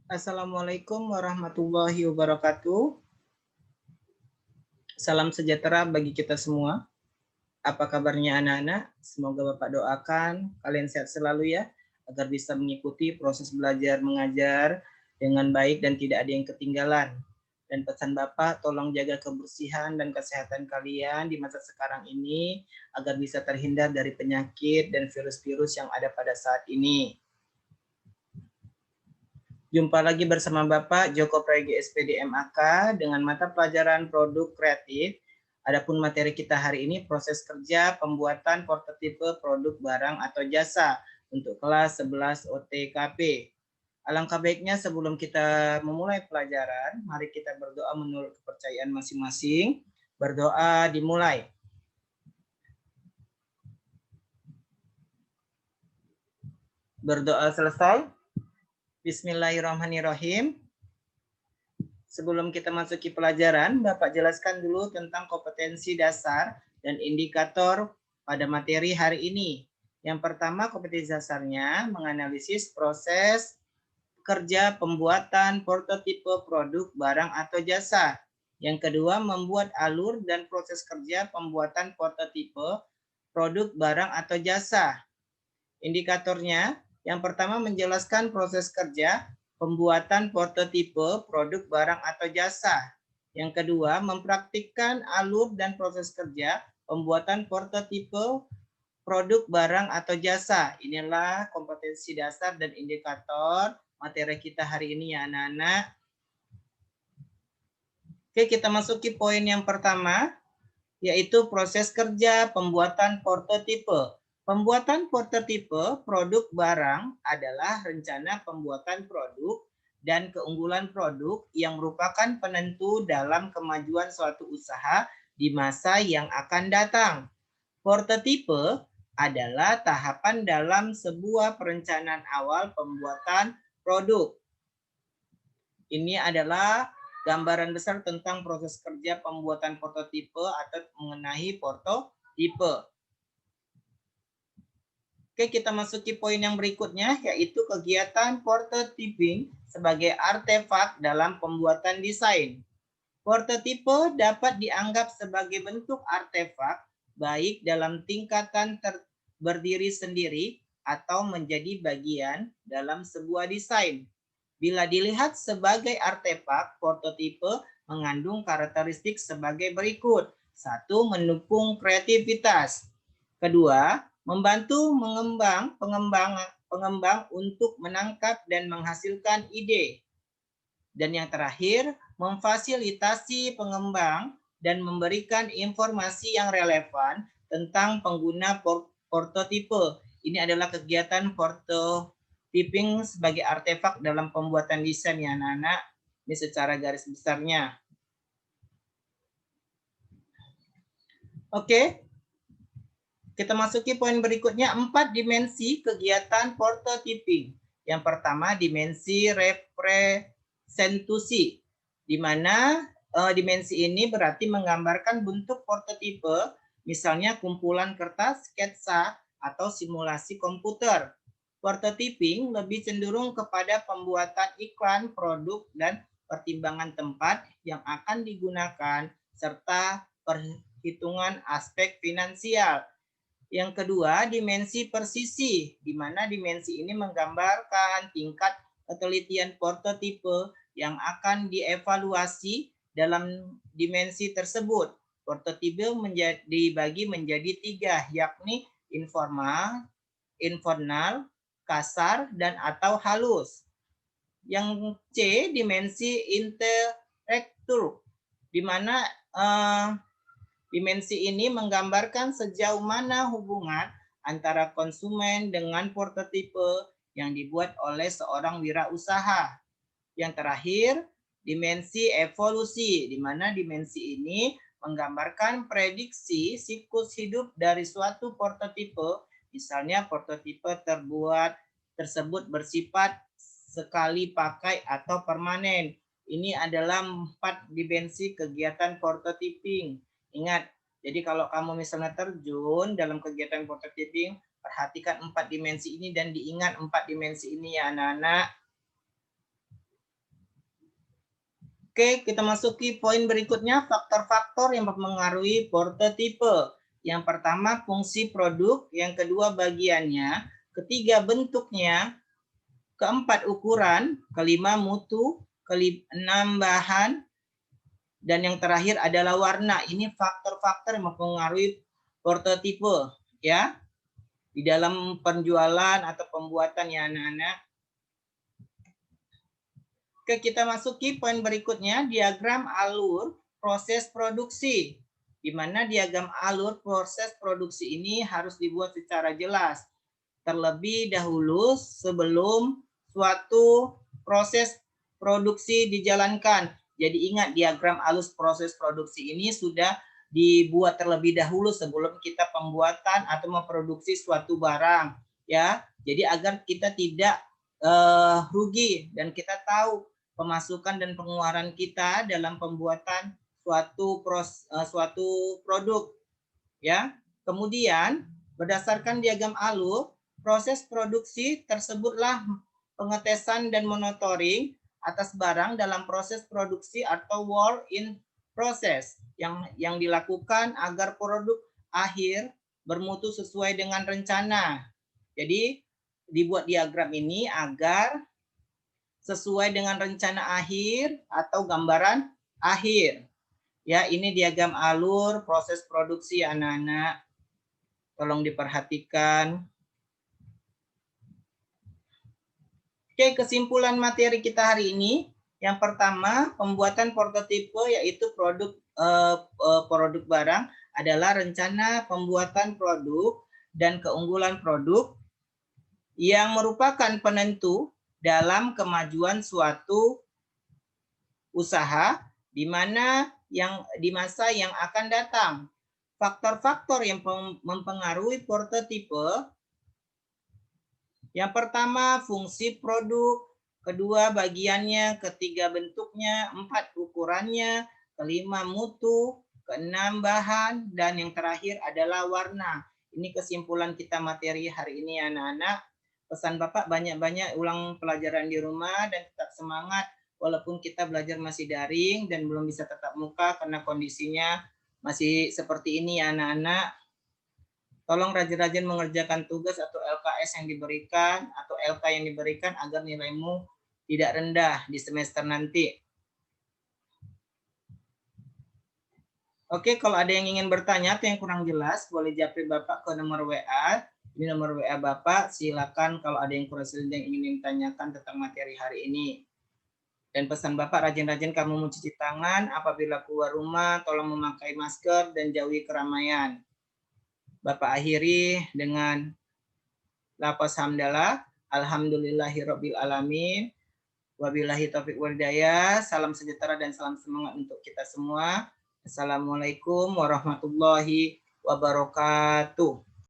Assalamualaikum warahmatullahi wabarakatuh. Salam sejahtera bagi kita semua. Apa kabarnya anak-anak? Semoga Bapak doakan kalian sehat selalu ya, agar bisa mengikuti proses belajar mengajar dengan baik dan tidak ada yang ketinggalan. Dan pesan Bapak, tolong jaga kebersihan dan kesehatan kalian di masa sekarang ini, agar bisa terhindar dari penyakit dan virus-virus yang ada pada saat ini. Jumpa lagi bersama Bapak Joko Pregi SPD MAK dengan mata pelajaran produk kreatif. Adapun materi kita hari ini proses kerja pembuatan prototipe produk barang atau jasa untuk kelas 11 OTKP. Alangkah baiknya sebelum kita memulai pelajaran, mari kita berdoa menurut kepercayaan masing-masing. Berdoa dimulai. Berdoa selesai. Bismillahirrahmanirrahim. Sebelum kita masuki pelajaran, Bapak jelaskan dulu tentang kompetensi dasar dan indikator pada materi hari ini. Yang pertama, kompetensi dasarnya menganalisis proses kerja pembuatan prototipe produk barang atau jasa. Yang kedua, membuat alur dan proses kerja pembuatan prototipe produk barang atau jasa. Indikatornya, yang pertama menjelaskan proses kerja pembuatan prototipe produk barang atau jasa. Yang kedua, mempraktikkan alur dan proses kerja pembuatan prototipe produk barang atau jasa. Inilah kompetensi dasar dan indikator materi kita hari ini ya anak-anak. Oke, kita masuki poin yang pertama, yaitu proses kerja pembuatan prototipe. Pembuatan prototipe produk barang adalah rencana pembuatan produk dan keunggulan produk yang merupakan penentu dalam kemajuan suatu usaha di masa yang akan datang. Prototipe adalah tahapan dalam sebuah perencanaan awal pembuatan produk. Ini adalah gambaran besar tentang proses kerja pembuatan prototipe atau mengenai prototipe. Oke, kita masuki poin yang berikutnya, yaitu kegiatan prototyping sebagai artefak dalam pembuatan desain. Prototipe dapat dianggap sebagai bentuk artefak, baik dalam tingkatan berdiri sendiri atau menjadi bagian dalam sebuah desain. Bila dilihat sebagai artefak, prototipe mengandung karakteristik sebagai berikut. 1. Mendukung kreativitas. Kedua, membantu pengembang untuk menangkap dan menghasilkan ide. Dan yang terakhir, memfasilitasi pengembang dan memberikan informasi yang relevan tentang pengguna prototipe. Ini adalah kegiatan prototyping sebagai artefak dalam pembuatan desain ya anak-anak. Ini secara garis besarnya. Oke. Kita masuki poin berikutnya, 4 dimensi kegiatan prototyping. Yang pertama, dimensi representasi, di mana dimensi ini berarti menggambarkan bentuk prototipe, misalnya kumpulan kertas, sketsa, atau simulasi komputer. Prototyping lebih cenderung kepada pembuatan iklan, produk, dan pertimbangan tempat yang akan digunakan, serta perhitungan aspek finansial. Yang kedua, dimensi persisi, di mana dimensi ini menggambarkan tingkat ketelitian prototipe yang akan dievaluasi dalam dimensi tersebut. Prototipe dibagi menjadi 3, yakni informal, kasar, dan atau halus. Yang C, dimensi interaktur, di mana dimensi ini menggambarkan sejauh mana hubungan antara konsumen dengan prototipe yang dibuat oleh seorang wirausaha. Yang terakhir, dimensi evolusi, di mana dimensi ini menggambarkan prediksi siklus hidup dari suatu prototipe, misalnya prototipe tersebut bersifat sekali pakai atau permanen. Ini adalah 4 dimensi kegiatan prototyping. Ingat, jadi kalau kamu misalnya terjun dalam kegiatan prototyping, perhatikan 4 dimensi ini dan diingat 4 dimensi ini ya anak-anak. Oke, kita masuki poin berikutnya, faktor-faktor yang mempengaruhi prototipe. Yang pertama, fungsi produk. Yang kedua, bagiannya. Ketiga, bentuknya. Keempat, ukuran. Kelima, mutu. Keenam, bahan. Dan yang terakhir adalah warna. Ini faktor-faktor yang mempengaruhi prototipe. Ya, di dalam penjualan atau pembuatan ya anak-anak. Oke, kita masuki poin berikutnya, diagram alur proses produksi. Di mana diagram alur proses produksi ini harus dibuat secara jelas. Terlebih dahulu sebelum suatu proses produksi dijalankan. Jadi ingat, diagram alur proses produksi ini sudah dibuat terlebih dahulu sebelum kita pembuatan atau memproduksi suatu barang. Ya, jadi agar kita tidak rugi dan kita tahu pemasukan dan pengeluaran kita dalam pembuatan suatu produk, ya. Kemudian berdasarkan diagram alur proses produksi tersebutlah pengetesan dan monitoring atas barang dalam proses produksi atau work in process yang dilakukan agar produk akhir bermutu sesuai dengan rencana. Jadi dibuat diagram ini agar sesuai dengan rencana akhir atau gambaran akhir. Ya, ini diagram alur proses produksi anak-anak. Tolong diperhatikan. Oke, kesimpulan materi kita hari ini. Yang pertama, pembuatan prototipe yaitu produk barang adalah rencana pembuatan produk dan keunggulan produk yang merupakan penentu dalam kemajuan suatu usaha di mana di masa yang akan datang. Faktor-faktor yang mempengaruhi prototipe, yang pertama fungsi produk, kedua bagiannya, ketiga bentuknya, empat ukurannya, kelima mutu, keenam bahan, dan yang terakhir adalah warna. Ini kesimpulan kita materi hari ini anak-anak. Pesan Bapak banyak-banyak ulang pelajaran di rumah dan tetap semangat walaupun kita belajar masih daring dan belum bisa tatap muka karena kondisinya masih seperti ini ya anak-anak. Tolong rajin-rajin mengerjakan tugas atau LKS yang diberikan atau LK yang diberikan agar nilaimu tidak rendah di semester nanti. Oke, kalau ada yang ingin bertanya atau yang kurang jelas, boleh japri Bapak ke nomor WA. Ini nomor WA Bapak, silakan kalau ada yang kurang jelas yang ingin ditanyakan tentang materi hari ini. Dan pesan Bapak, rajin-rajin kamu mencuci tangan, apabila keluar rumah, tolong memakai masker dan jauhi keramaian. Bapak akhiri dengan lafaz hamdalah, alhamdulillahirabbil alamin, wabillahi taufiq wal hidayah, salam sejahtera dan salam semangat untuk kita semua. Assalamualaikum warahmatullahi wabarakatuh.